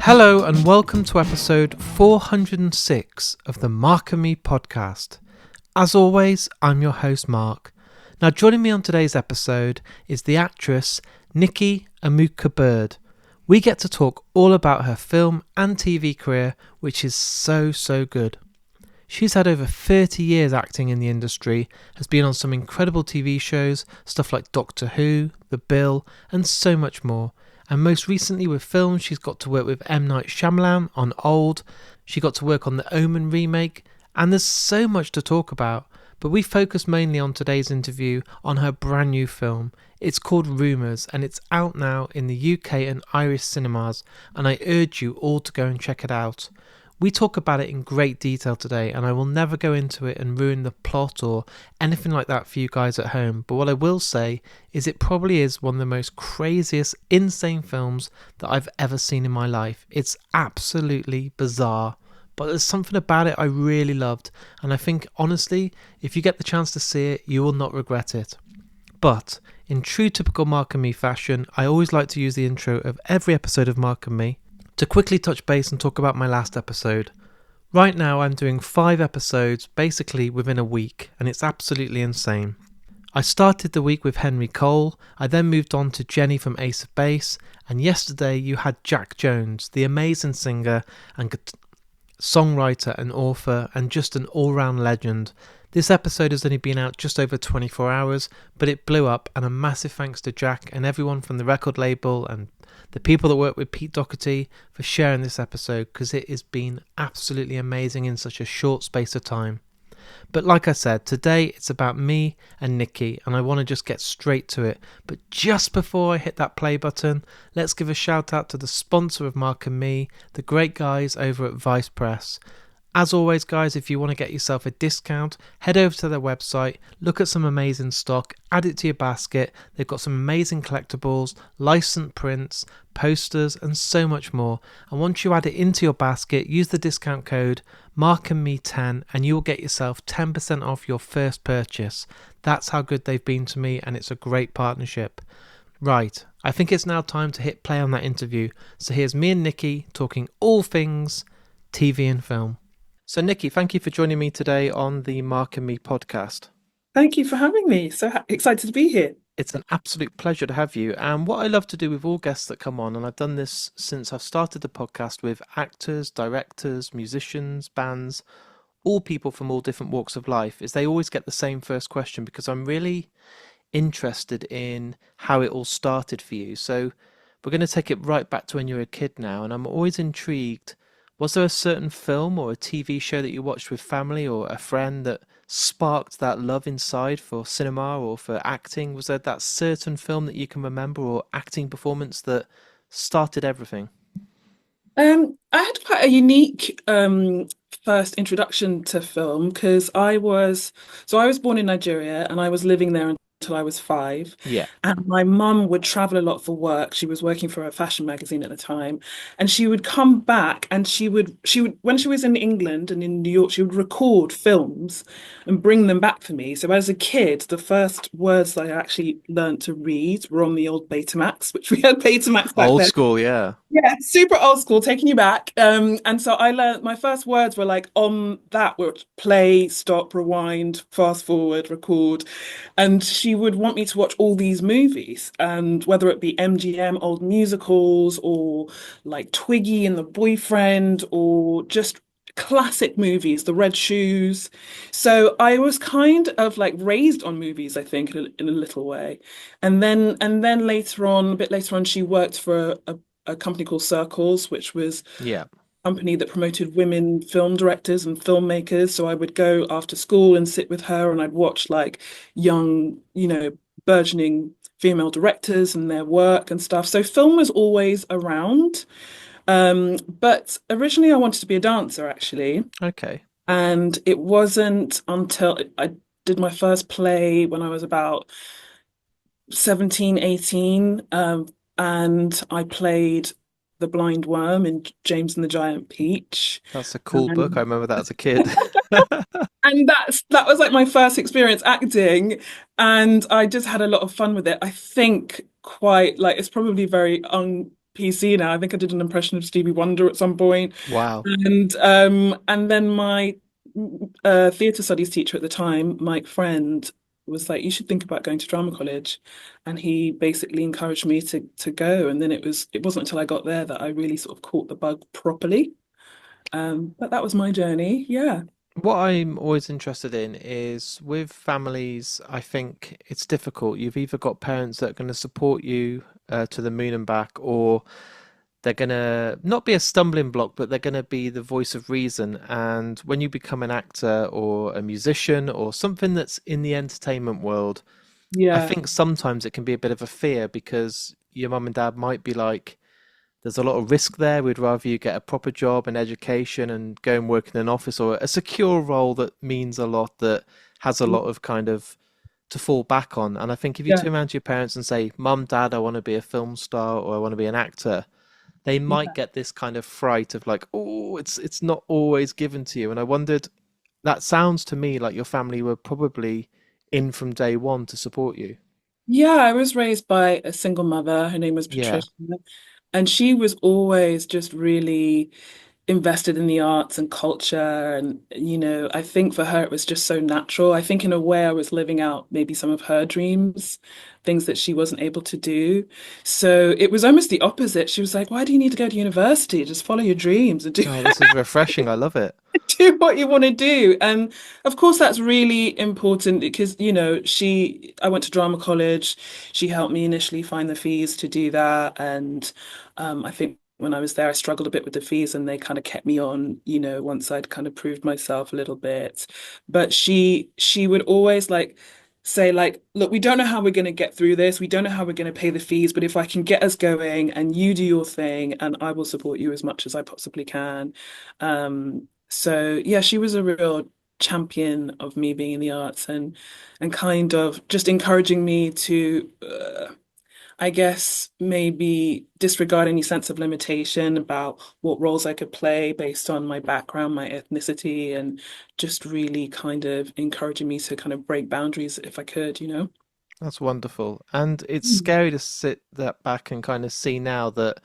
Hello and welcome to episode 406 of the Mark and Me podcast. As always, I'm your host Mark. Now joining me on today's episode is the actress Nikki Amuka-Bird. We get to talk all about her film and TV career, which is so good. She's had over 30 years acting in the industry, has been on some incredible TV shows, stuff like Doctor Who, The Bill, and so much more. And most recently with films, she's got to work with M. Night Shyamalan on Old, she got to work on the Omen remake, and there's so much to talk about. But we focus mainly on today's interview on her brand new film. It's called Rumours, and it's out now in the UK and Irish cinemas, and I urge you all to go and check it out. We talk about it in great detail today, and I will never go into it and ruin the plot or anything like that for you guys at home. But what I will say is it probably is one of the most craziest, insane films that I've ever seen in my life. It's absolutely bizarre, but there's something about it I really loved, and I think, honestly, if you get the chance to see it, you will not regret it. But in true typical Mark and Me fashion, I always like to use the intro of every episode of Mark and Me to quickly touch base and talk about my last episode. Right now I'm doing 5 episodes basically within a week, and it's absolutely insane. I started the week with Henry Cole, I then moved on to Jenny from Ace of Base, and yesterday you had Jack Jones, the amazing singer and songwriter and author and just an all-round legend. This episode has only been out just over 24 hours, but it blew up, and a massive thanks to Jack and everyone from the record label and the people that work with Pete Doherty for sharing this episode, because it has been absolutely amazing in such a short space of time. But like I said, today it's about me and Nikki, and I want to just get straight to it. But just before I hit that play button, let's give a shout out to the sponsor of Mark and Me, the great guys over at Vice Press. As always, guys, if you want to get yourself a discount, head over to their website, look at some amazing stock, add it to your basket. They've got some amazing collectibles, licensed prints, posters, and so much more. And once you add it into your basket, use the discount code MarkandMe10 and you will get yourself 10% off your first purchase. That's how good they've been to me, and it's a great partnership. Right, I think it's now time to hit play on that interview. So here's me and Nikki talking all things TV and film. So Nikki, thank you for joining me today on the Mark and Me podcast. Thank you for having me. So excited to be here. It's an absolute pleasure to have you. And what I love to do with all guests that come on, and I've done this since I've started the podcast with actors, directors, musicians, bands, all people from all different walks of life, is they always get the same first question, because I'm really interested in how it all started for you. So we're going to take it right back to when you were a kid now, and I'm always intrigued. Was there a certain film or a TV show that you watched with family or a friend that sparked that love inside for cinema or for acting? Was there that certain film that you can remember or acting performance that started everything? I had quite a unique first introduction to film because I was born in Nigeria and I was living there until I was 5. Yeah. And my mum would travel a lot for work. She was working for a fashion magazine at the time, and she would come back and she would when she was in England and in New York, she would record films and bring them back for me. So as a kid, the first words that I actually learned to read were on the old Betamax, which we had Betamax back Old then. school, yeah. Yeah, super old school, taking you back. And so I learned my first words were like on that were play, stop, rewind, fast forward, record. And she would want me to watch all these movies, and whether it be MGM, old musicals, or like Twiggy and the Boyfriend, or just classic movies, The Red Shoes. So I was kind of like raised on movies, I think, in a little way. And then later on, a bit later on, she worked for a company called Circles, which was Yeah. a company that promoted women film directors and filmmakers. So I would go after school and sit with her, and I'd watch like young, burgeoning female directors and their work and stuff. So film was always around. But originally I wanted to be a dancer, actually. Okay. And it wasn't until I did my first play when I was about 17, 18, and I played the blind worm in James and the Giant Peach. That's a cool book. I And remember that as a kid. and that was like my first experience acting, and I just had a lot of fun with it. I think quite like it's probably very PC now. I think I did an impression of Stevie Wonder at some point. Wow. And then my theatre studies teacher at the time, Mike Friend, was like, you should think about going to drama college. And he basically encouraged me to go. And then it wasn't until I got there that I really sort of caught the bug properly. But that was my journey. Yeah. What I'm always interested in is with families, I think it's difficult. You've either got parents that are going to support you to the moon and back, or they're going to not be a stumbling block, but they're going to be the voice of reason. And when you become an actor or a musician or something that's in the entertainment world, I Yeah. think sometimes it can be a bit of a fear because your mum and dad might be like, there's a lot of risk there. We'd rather you get a proper job and education and go and work in an office or a secure role that means a lot, that has a lot of kind of to fall back on. And I think if you Yeah. turn around to your parents and say, Mum, Dad, I want to be a film star or I want to be an actor, they might Yeah. get this kind of fright of like, oh, it's not always given to you. And I wondered, that sounds to me like your family were probably in from day one to support you. Yeah, I was raised by a single mother. Her name was Yeah. Patricia. And she was always just really invested in the arts and culture. And, I think for her, it was just so natural. I think in a way, I was living out maybe some of her dreams, things that she wasn't able to do. So it was almost the opposite. She was like, why do you need to go to university? Just follow your dreams and do Oh, this is refreshing. I love it. do what you want to do. And of course, that's really important because, I went to drama college. She helped me initially find the fees to do that. And I think when I was there, I struggled a bit with the fees and they kind of kept me on, once I'd kind of proved myself a little bit. But she would always like, say like, look, we don't know how we're going to get through this. We don't know how we're going to pay the fees, but if I can get us going and you do your thing and I will support you as much as I possibly can. So yeah, she was a real champion of me being in the arts and kind of just encouraging me to I guess maybe disregard any sense of limitation about what roles I could play based on my background, my ethnicity, and just really kind of encouraging me to kind of break boundaries if I could. That's wonderful. And it's Mm. scary to sit that back and kind of see now that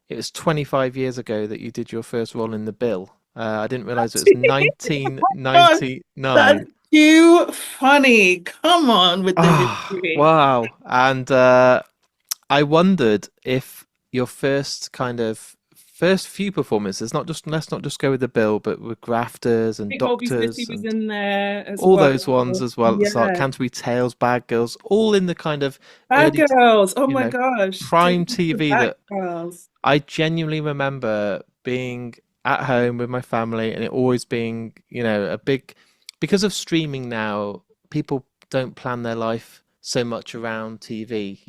it was 25 years ago that you did your first role in The Bill. I didn't realize it was Gosh, that's 1999. too funny. Come on with the Ah, history. wow. And I wondered if your first few performances, not just let's not just go with The Bill, but with Grafters I and think Holby City Doctors was and in there as all well. those ones as well at the start, Yeah. Canterbury Tales, Bad Girls, all in the kind of Bad early, Girls. Oh you my know, gosh. Take prime me to TV Bad that Girls. I genuinely remember being at home with my family and it always being, a big, because of streaming now, people don't plan their life so much around TV.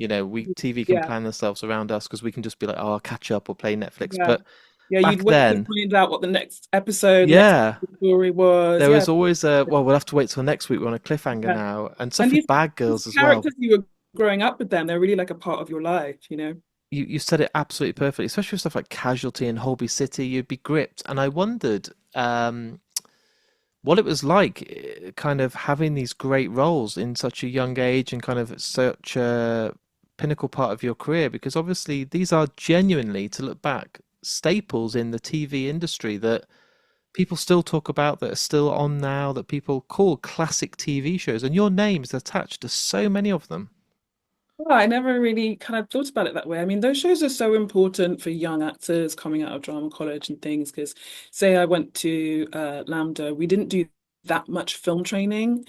TV can Yeah. plan themselves around us because we can just be like, oh, I'll catch up or play Netflix. Yeah. But Yeah, you'd back wait to then, find out what the next episode, next yeah, story was. there Yeah. was always well, we'll have to wait till next week. We're on a cliffhanger Yeah. now. And And stuff with Bad these Girls as well. characters you were growing up with them, they're really like a part of your life. You said it absolutely perfectly, especially with stuff like Casualty and Holby City, you'd be gripped. And I wondered what it was like, kind of having these great roles in such a young age and kind of such a pinnacle part of your career, because obviously these are genuinely, to look back, staples in the TV industry that people still talk about, that are still on now, that people call classic TV shows, and your name is attached to so many of them. Oh, I never really kind of thought about it that way. I mean, those shows are so important for young actors coming out of drama college and things. Because, say, I went to Lambda, we didn't do that much film training.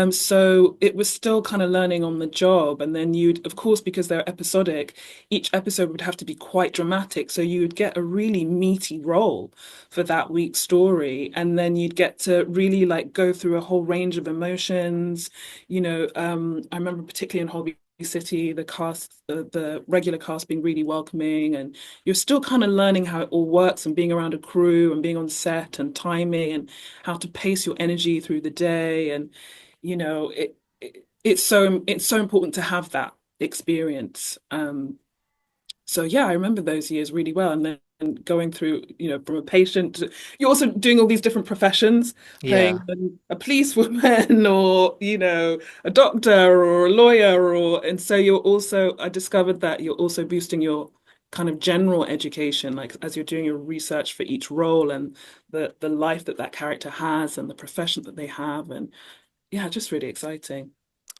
So it was still kind of learning on the job. And then of course, because they're episodic, each episode would have to be quite dramatic. So you would get a really meaty role for that week's story. And then you'd get to really like go through a whole range of emotions. I remember particularly in Holby City, the cast, the regular cast being really welcoming, and you're still kind of learning how it all works and being around a crew and being on set and timing and how to pace your energy through the day. And it's so important to have that experience. So yeah, I remember those years really well. And then going through, from a patient, you're also doing all these different professions, playing Yeah. a policewoman or, a doctor or a lawyer and so I discovered that you're also boosting your kind of general education, like as you're doing your research for each role and the life that that character has and the profession that they have, and yeah, just really exciting.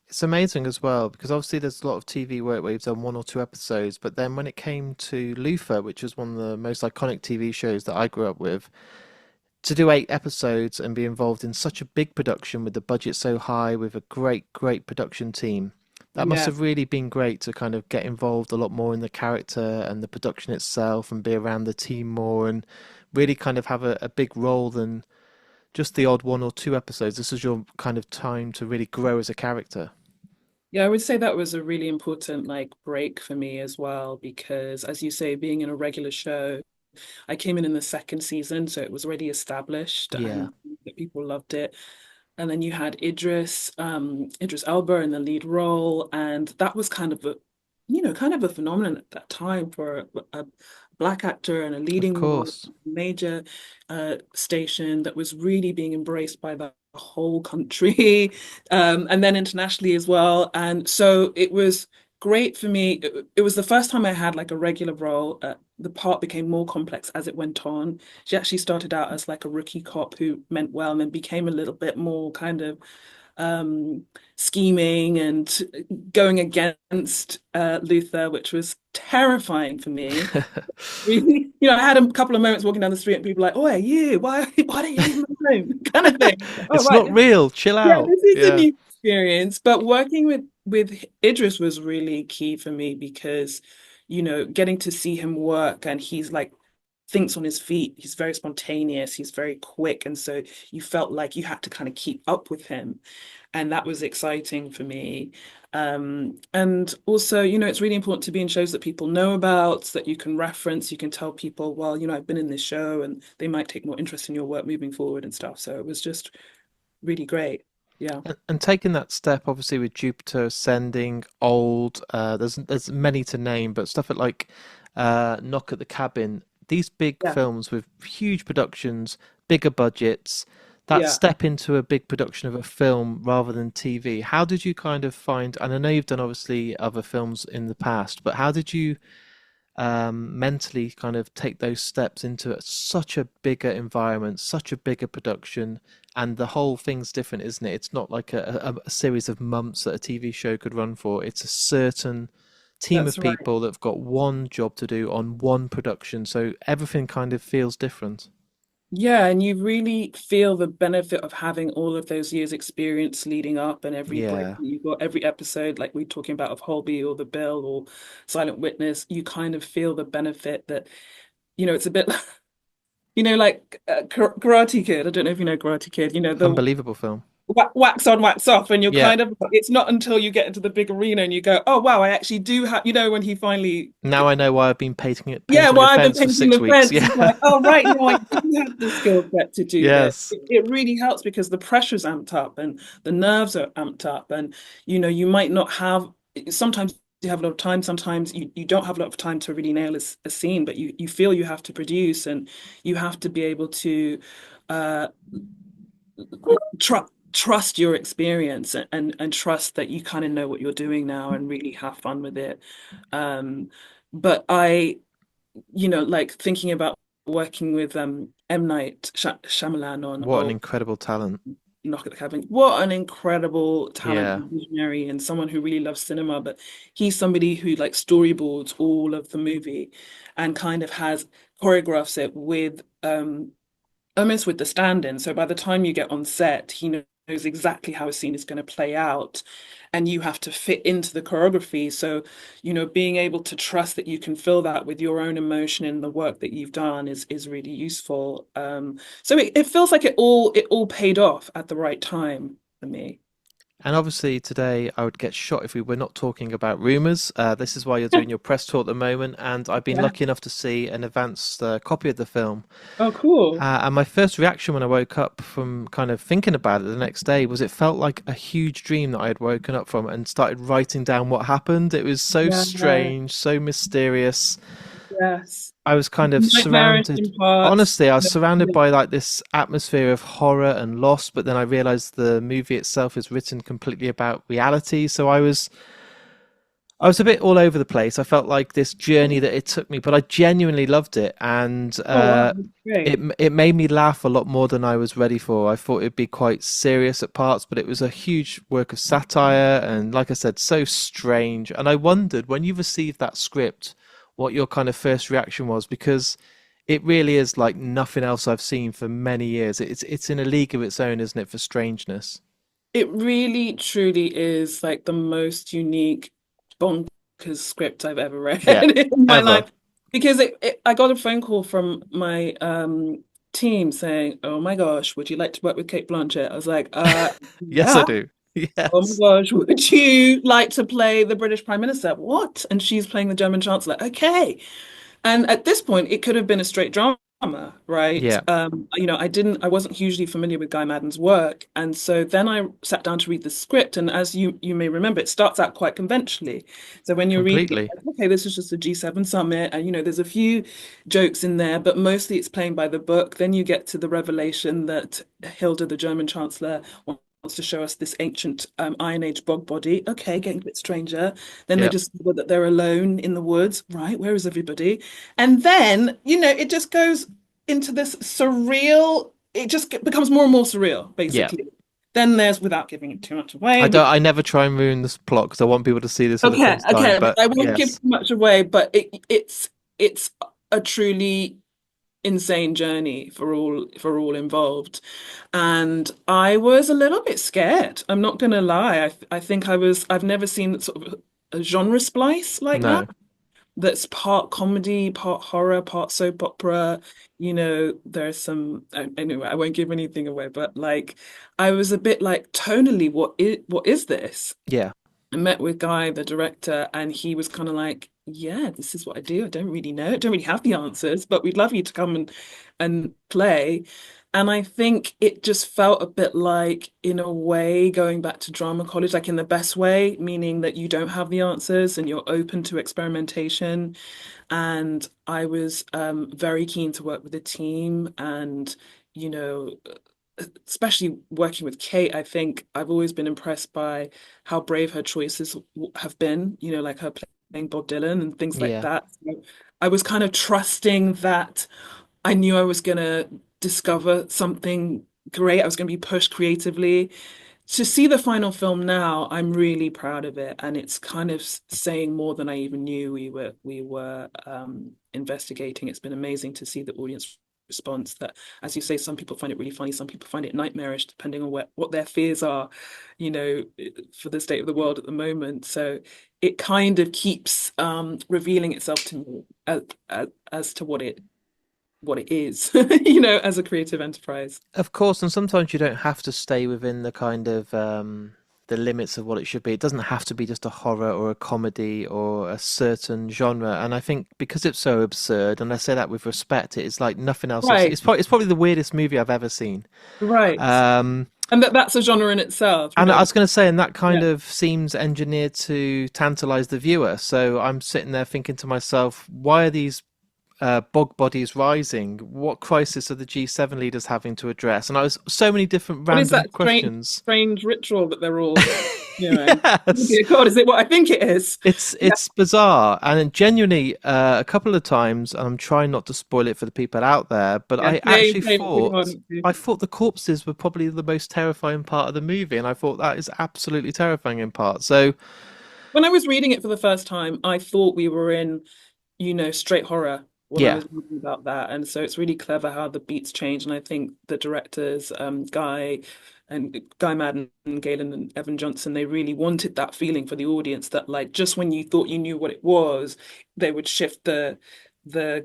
It's amazing as well because obviously there's a lot of TV work where you've done one or two episodes, but then when it came to Luther, which was one of the most iconic TV shows that I grew up with, to do 8 episodes and be involved in such a big production with the budget so high, with a great production team, that must Yeah. have really been great to kind of get involved a lot more in the character and the production itself and be around the team more and really kind of have a big role than just the odd 1 or 2 episodes. This is your kind of time to really grow as a character. Yeah, I would say that was a really important like break for me as well, because as you say, being in a regular show, I came in the second season, so it was already established Yeah, and people loved it. And then you had Idris Elba in the lead role, and that was kind of a, kind of a phenomenon at that time for a black actor and a of leading role, course. major station that was really being embraced by the whole country, and then internationally as well. And so it was great for me. It was the first time I had like a regular role. The part became more complex as it went on. She actually started out as like a rookie cop who meant well and then became a little bit more kind of um, scheming and going against Luther, which was terrifying for me. Really, I had a couple of moments walking down the street and people like, "Oh, you? Why don't you leave him alone?" kind of thing. Oh, It's right. not real. Chill Yeah, out. this is a Yeah. new experience. But working with Idris was really key for me because, getting to see him work and he's like thinks on his feet. He's very spontaneous. He's very quick, and so you felt like you had to kind of keep up with him, and that was exciting for me. And also, it's really important to be in shows that people know about, that you can reference. You can tell people, well, I've been in this show, and they might take more interest in your work moving forward and stuff. So it was just really great. Yeah. And taking that step, obviously, with Jupiter ascending, old, there's many to name, but stuff like Knock at the Cabin, these big Yeah. films with huge productions, bigger budgets, that Yeah. step into a big production of a film rather than TV. How did you kind of find, and I know you've done obviously other films in the past, but how did you mentally kind of take those steps into such a bigger environment, such a bigger production, and the whole thing's different, isn't it? It's not like a series of months that a TV show could run for. It's a certain team That's of right. people that have got one job to do on one production, so everything kind of feels different. Yeah, and you really feel the benefit of having all of those years experience leading up and every break Yeah. that you got, every episode, like we're talking about of Holby or The Bill or Silent Witness, you kind of feel the benefit that, it's a bit, like Karate Kid. I don't know if you know Karate Kid, the Unbelievable film. wax on, wax off, and you're Yeah. kind of, it's not until you get into the big arena and you go, oh, wow, I actually do have, when he finally Now I know why I've been yeah, painting well, a I've been fence for painting six the weeks. fence. Yeah. It's like, oh, right, no, I do have the skill set to do this. Yes. It really helps because the pressure's amped up and the nerves are amped up. And, you might not have, sometimes you have a lot of time, sometimes you don't have a lot of time to really nail a scene, but you feel you have to produce and you have to be able to uh, trust your experience and trust that you kind of know what you're doing now and really have fun with it. Um, but like thinking about working with M. Night Shyamalan on What an incredible talent. Knock at the Cabin. What an incredible talent Yeah. and visionary and someone who really loves cinema, but he's somebody who like storyboards all of the movie and kind of has choreographs it with almost with the stand-in. So by the time you get on set, he knows exactly how a scene is going to play out, and you have to fit into the choreography. So, being able to trust that you can fill that with your own emotion in the work that you've done is really useful. So it feels like it all paid off at the right time for me. And obviously, today I would get shot if we were not talking about Rumours. This is why you're doing your press tour at the moment, and I've been Yeah. lucky enough to see an advanced copy of the film. Oh, cool. And my first reaction when I woke up from kind of thinking about it the next day was it felt like a huge dream that I had woken up from and started writing down what happened. It was so Yeah. strange, so mysterious. Yes. I was kind of Nightmarish surrounded, in parts. honestly, I was surrounded by like this atmosphere of horror and loss, but then I realized the movie itself is written completely about reality. So I was a bit all over the place. I felt like this journey that it took me, but I genuinely loved it, and Oh wow, great. it made me laugh a lot more than I was ready for. I thought it'd be quite serious at parts, but it was a huge work of satire, and like I said, so strange. And I wondered when you received that script, what your kind of first reaction was, because it really is like nothing else I've seen for many years. It's in a league of its own, isn't it, for strangeness? It really truly is like the most unique bonkers script I've ever read Yeah, in my ever. life. Because I got a phone call from my team saying, "Oh my gosh, would you like to work with Kate Blanchett?" I was like, Yes, I yeah. do. Oh my Yes. gosh, would you like to play the British Prime Minister? What?" And she's playing the German Chancellor. Okay. And at this point, it could have been a straight drama, right? Yeah, I wasn't hugely familiar with Guy Madden's work. And so then I sat down to read the script. And as you may remember, it starts out quite conventionally. So when you're reading it, completely. like, okay, this is just a G7 summit. And, there's a few jokes in there, but mostly it's playing by the book. Then you get to the revelation that Hilda, the German Chancellor, wants to show us this ancient Iron Age bog body. Okay, getting a bit stranger. Then they Yeah, discover that they're alone in the woods. Right, where is everybody? And then, it just goes into this surreal, it just becomes more and more surreal, yeah. basically. Then there's, without giving it too much away, I don't. which, I never try and ruin this plot because I want people to see this for the okay, first time. okay, But I won't give yes, too much away, but it's a truly insane journey for all involved. And I was a little bit scared. I'm not gonna lie. I think I've never seen sort of a genre splice like that. no, That's part comedy, part horror, part soap opera. There's some, anyway, I won't give anything away, but like I was a bit like tonally, what is this? yeah, I met with Guy, the director, and he was kind of like, "Yeah, this is what I do. I don't really know. I don't really have the answers, but we'd love you to come and play." And I think it just felt a bit like, in a way, going back to drama college, like in the best way, meaning that you don't have the answers and you're open to experimentation. And I was very keen to work with the team and, you know, especially working with Kate, I think I've always been impressed by how brave her choices have been, like her playing Bob Dylan and things like yeah. that. So I was kind of trusting that I knew I was going to discover something great. I was going to be pushed creatively. To see the final film now, I'm really proud of it, and it's kind of saying more than I even knew we were investigating. It's been amazing to see the audience response. That, as you say, some people find it really funny, some people find it nightmarish, depending on what their fears are, for the state of the world at the moment. So it kind of keeps revealing itself to me as to what it is, as a creative enterprise. Of course, and sometimes you don't have to stay within the kind of the limits of what it should be. It doesn't have to be just a horror or a comedy or a certain genre. And I think because it's so absurd, and I say that with respect, it is like nothing else I've seen. Right, It's probably the weirdest movie I've ever seen. right. Um, And that's a genre in itself, And I was going to say, and that kind Yeah. of seems engineered to tantalize the viewer. So I'm sitting there thinking to myself, why are these bog bodies rising? What crisis are the G7 leaders having to address? And I was so many different What is random that strange, questions. strange ritual that they're all doing? Oh Yes, dear God, is it what I think it is? it's Yeah, it's bizarre, and genuinely a couple of times, and I'm trying not to spoil it for the people out there, but yeah. I Same, actually same. Really thought hard to. I thought the corpses were probably the most terrifying part of the movie, and I thought that is absolutely terrifying in part. So When I was reading it for the first time, I thought we were in, straight horror when I yeah, was reading about that. And so it's really clever how the beats change. And I think the directors, Guy Madden and Galen and Evan Johnson, they really wanted that feeling for the audience that, like, just when you thought you knew what it was, they would shift the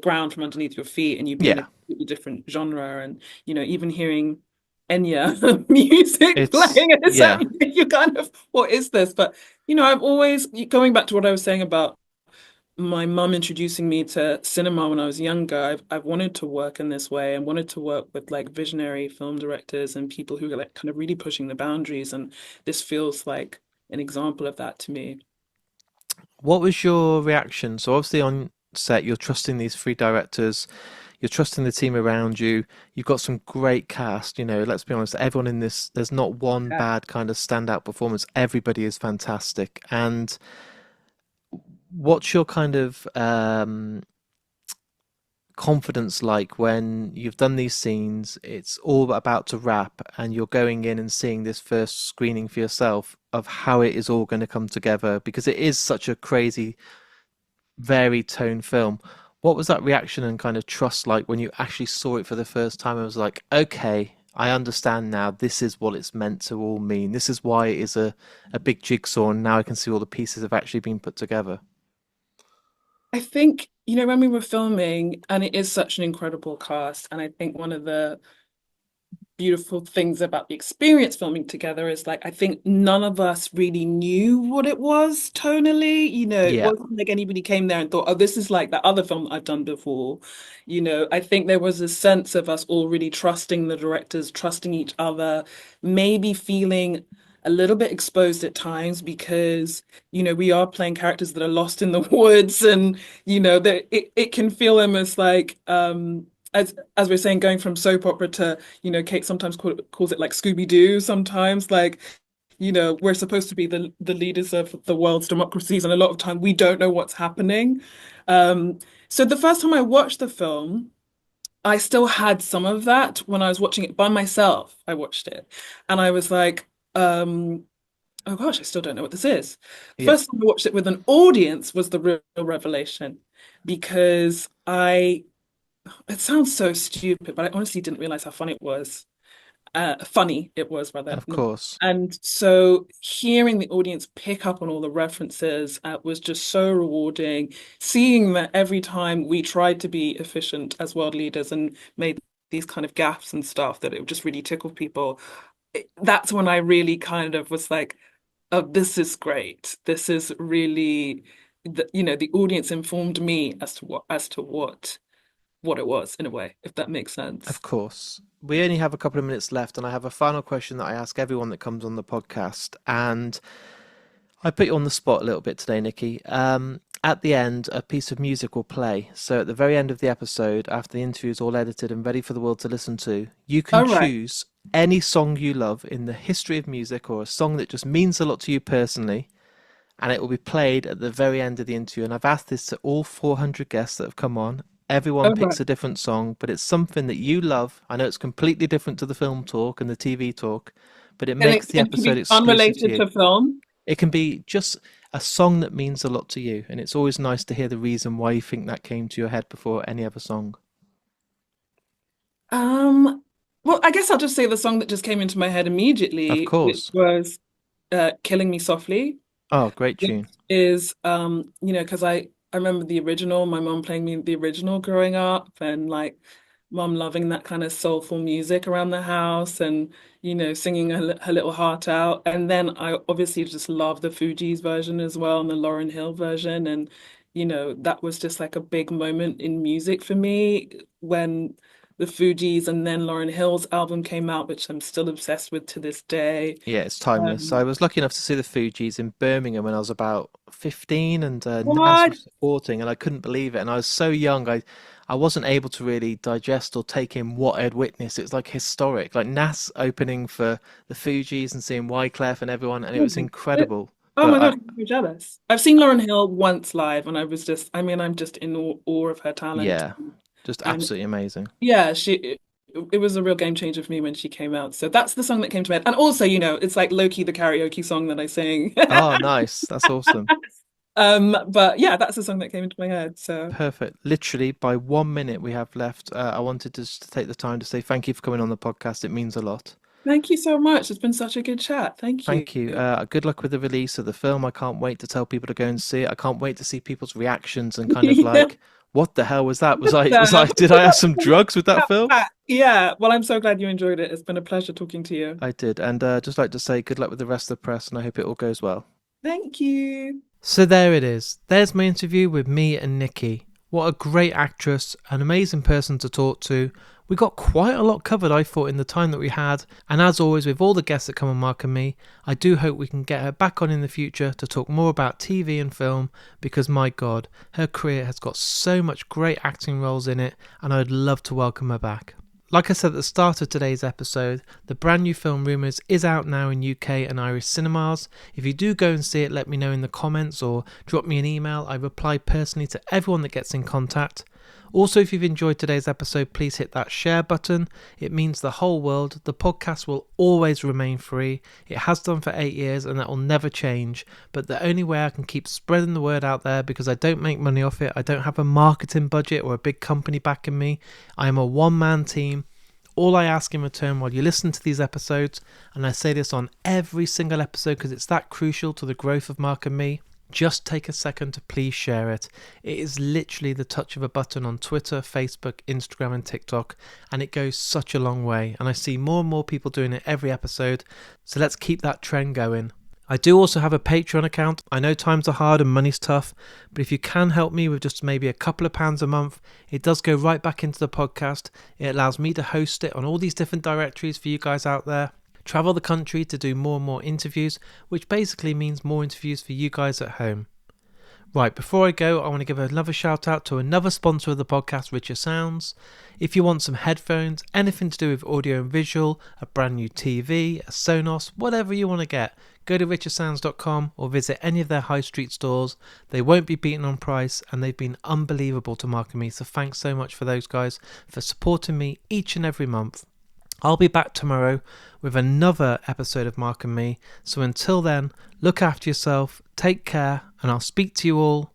ground from underneath your feet and you'd be in a yeah. completely different genre. And, even hearing Enya music It's playing at a yeah, certain, you're kind of, what is this? But I've always, going back to what I was saying about my mum introducing me to cinema when I was younger, I've wanted to work in this way and wanted to work with like visionary film directors and people who are like kind of really pushing the boundaries. And this feels like an example of that to me. what was your reaction? So obviously on set, you're trusting these three directors, you're trusting the team around you. You've got some great cast. Let's be honest, everyone in this, there's not one Yeah. bad kind of standout performance. Everybody is fantastic. And what's your kind of confidence like when you've done these scenes, it's all about to wrap, and you're going in and seeing this first screening for yourself of how it is all going to come together? Because it is such a crazy, varied tone film. What was that reaction and kind of trust like when you actually saw it for the first time? It was like, okay, I understand now. This is what it's meant to all mean. This is why it is a big jigsaw, and now I can see all the pieces have actually been put together. I think, when we were filming, and it is such an incredible cast, and I think one of the beautiful things about the experience filming together is like I think none of us really knew what it was tonally. It Yeah, wasn't like anybody came there and thought, oh, this is like that other film that I've done before. I think there was a sense of us all really trusting the directors, trusting each other, maybe feeling a little bit exposed at times because, we are playing characters that are lost in the woods, and that it can feel almost like as we're saying, going from soap opera to, Kate sometimes calls it like Scooby-Doo sometimes, like, we're supposed to be the leaders of the world's democracies, and a lot of time we don't know what's happening. So the first time I watched the film, I still had some of that when I was watching it by myself. I watched it and I was like, oh gosh, I still don't know what this is. The yeah, first time I watched it with an audience was the real revelation because it sounds so stupid, but I honestly didn't realize how funny it was rather. of course. And so hearing the audience pick up on all the references was just so rewarding. Seeing that every time we tried to be efficient as world leaders and made these kind of gaffes and stuff, that it would just really tickle people. That's when I really kind of was like, oh, this is great. This is really, the audience informed me as to what it was in a way, if that makes Of sense. course. We only have a couple of minutes left, and I have a final question that I ask everyone that comes on the podcast. And I put you on the spot a little bit today, Nikki. At the end, a piece of music will play. So at the very end of the episode, after the interview is all edited and ready for the world to listen to, you can All right. choose any song you love in the history of music, or a song that just means a lot to you personally, and it will be played at the very end of the interview. And I've asked this to all 400 guests that have come on. Everyone All right. picks a different song, but it's something that you love. I know it's completely different to the film talk and the TV talk, but it And makes it the can episode be exclusive to unrelated you. to film. It can be just a song that means a lot to you, and it's always nice to hear the reason why you think that came to your head before any other song. Um, well, I guess I'll just say the song that just came into my head Of immediately, which course. was Killing Me Softly. Oh, great Which tune. is because I remember the original, my mom playing me the original growing up, and like mom loving that kind of soulful music around the house, and singing her little heart out. And then I obviously just love the Fugees version as well, and the Lauryn Hill version. And that was just like a big moment in music for me when the Fugees and then Lauryn Hill's album came out, which I'm still obsessed with to this day. Yeah, it's timeless. So I Um, was lucky enough to see the Fugees in Birmingham when I was about 15, and Nas what? was supporting, and I couldn't believe it. And I was so young, I wasn't able to really digest or take in what I'd witnessed. It was like historic, like Nas opening for the Fugees and seeing Wyclef and everyone, and it was incredible. Oh But my God, I'm so jealous. I've seen Lauryn Hill once live and I mean, I'm just in awe of her talent. yeah, just And absolutely amazing. yeah, it was a real game changer for me when she came out. So that's the song that came to mind. And also, it's like low-key the karaoke song that I sing. Oh, nice. That's awesome. But yeah, that's the song that came into my head. So Perfect. Literally, by 1 minute we have left, I wanted to just take the time to say thank you for coming on the podcast. It means a lot. thank you so much. It's been such a good chat. Thank you. Thank you. Good luck with the release of the film. I can't wait to tell people to go and see it. I can't wait to see people's reactions and kind of Yeah. like, what the hell was that? Did I have some drugs with that film? Yeah. Well, I'm so glad you enjoyed it. It's been a pleasure talking to you. I did. And just like to say good luck with the rest of the press, and I hope it all goes well. Thank you. So there it is. There's my interview with me and Nikki. What a great actress, an amazing person to talk to. We got quite a lot covered, I thought, in the time that we had. And as always, with all the guests that come on Mark and Me, I do hope we can get her back on in the future to talk more about TV and film, because my God, her career has got so much great acting roles in it, and I'd love to welcome her back. Like I said at the start of today's episode, the brand new film Rumours is out now in UK and Irish cinemas. If you do go and see it, let me know in the comments or drop me an email. I reply personally to everyone that gets in contact. Also, if you've enjoyed today's episode, please hit that share button. It means the whole world. The podcast will always remain free. It has done for 8 years and that will never change. But the only way I can keep spreading the word out there, because I don't make money off it, I don't have a marketing budget or a big company backing me. I am a one-man team. All I ask in return while you listen to these episodes, and I say this on every single episode because it's that crucial to the growth of Mark and me, just take a second to please share it. It is literally the touch of a button on Twitter, Facebook, Instagram and TikTok, and it goes such a long way, and I see more and more people doing it every episode, so let's keep that trend going. I do also have a Patreon account. I know times are hard and money's tough, but if you can help me with just maybe a couple of pounds a month, it does go right back into the podcast. It allows me to host it on all these different directories for you guys out there. Travel the country to do more and more interviews, which basically means more interviews for you guys at home. Right, before I go, I want to give another shout out to another sponsor of the podcast, Richer Sounds. If you want some headphones, anything to do with audio and visual, a brand new TV, a Sonos, whatever you want to get, go to richersounds.com or visit any of their high street stores. They won't be beaten on price and they've been unbelievable to Mark and me, so thanks so much for those guys for supporting me each and every month. I'll be back tomorrow with another episode of Mark and Me, so until then, look after yourself, take care, and I'll speak to you all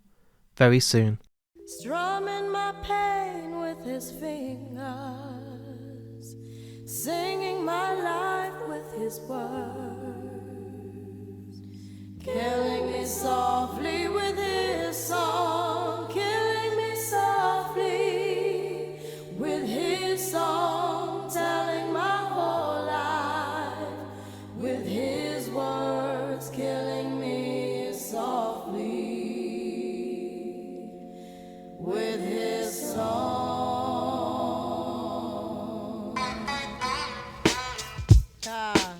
very soon. Strumming my pain with his fingers, singing my life with his words, killing me softly with his song, killing me softly with his song, telling my whole life with his words, killing me softly with his song.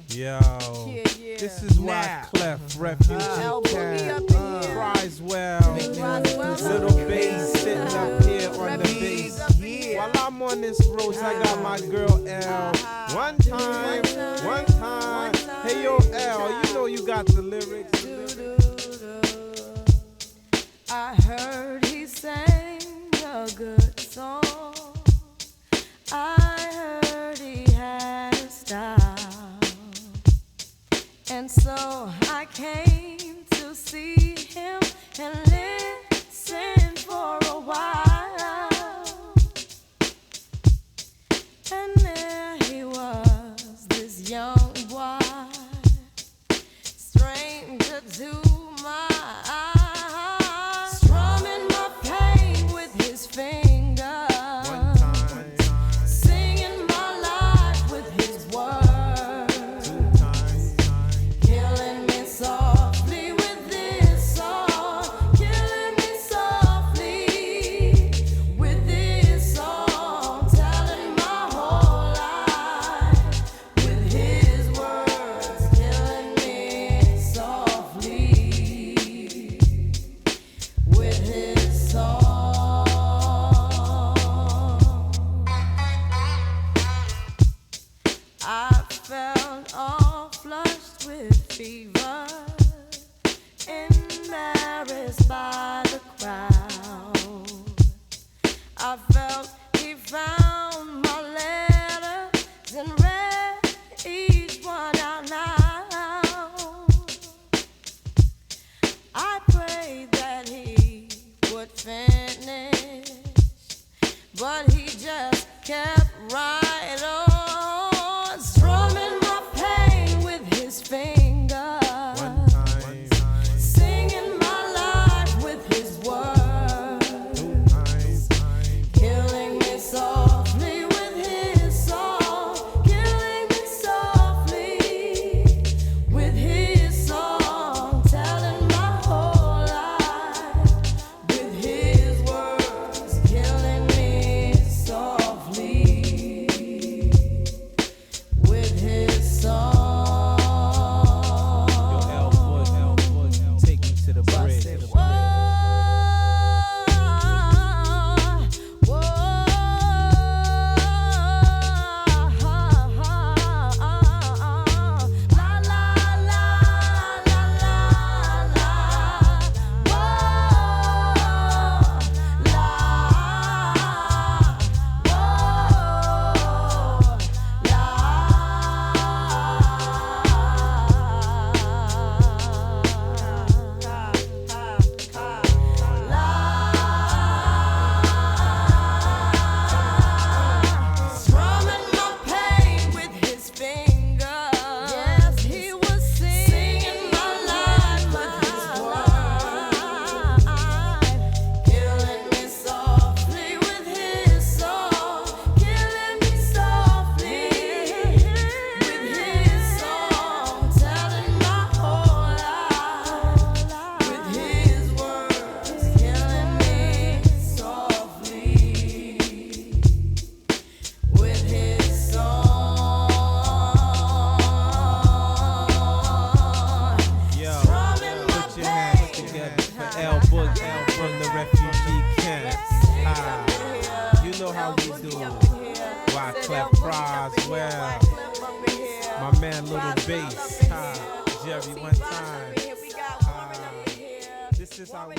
Yo, this is why Clef, Refugee Cat, Criswell, Little Bass sitting up here on the bass. While I'm on this road, I got my girl L. One time. Hey yo L, you know you got the lyrics. I heard he sang a good song. I heard he had a style. And so I came to see him and listen for a while. And there he was, this young boy, stranger to my eyes, strumming my pain with his fingers, singing my life with his words, killing me softly with this song, killing me softly with this song, telling my whole life with his words, killing me softly with his song. I felt all flushed with fever, embarrassed by the crowd. I felt he found my letters and read each one out loud. I prayed that he would finish, but he just kept right on, strumming my pain with his fingers, singing my life with his words, killing me softly with his song, killing me softly with his song, telling my whole life with his words, killing me softly L from the refugee camps. You know how we do. Wyclef Croswell. My man Little Bass. Jerry one time. This is how we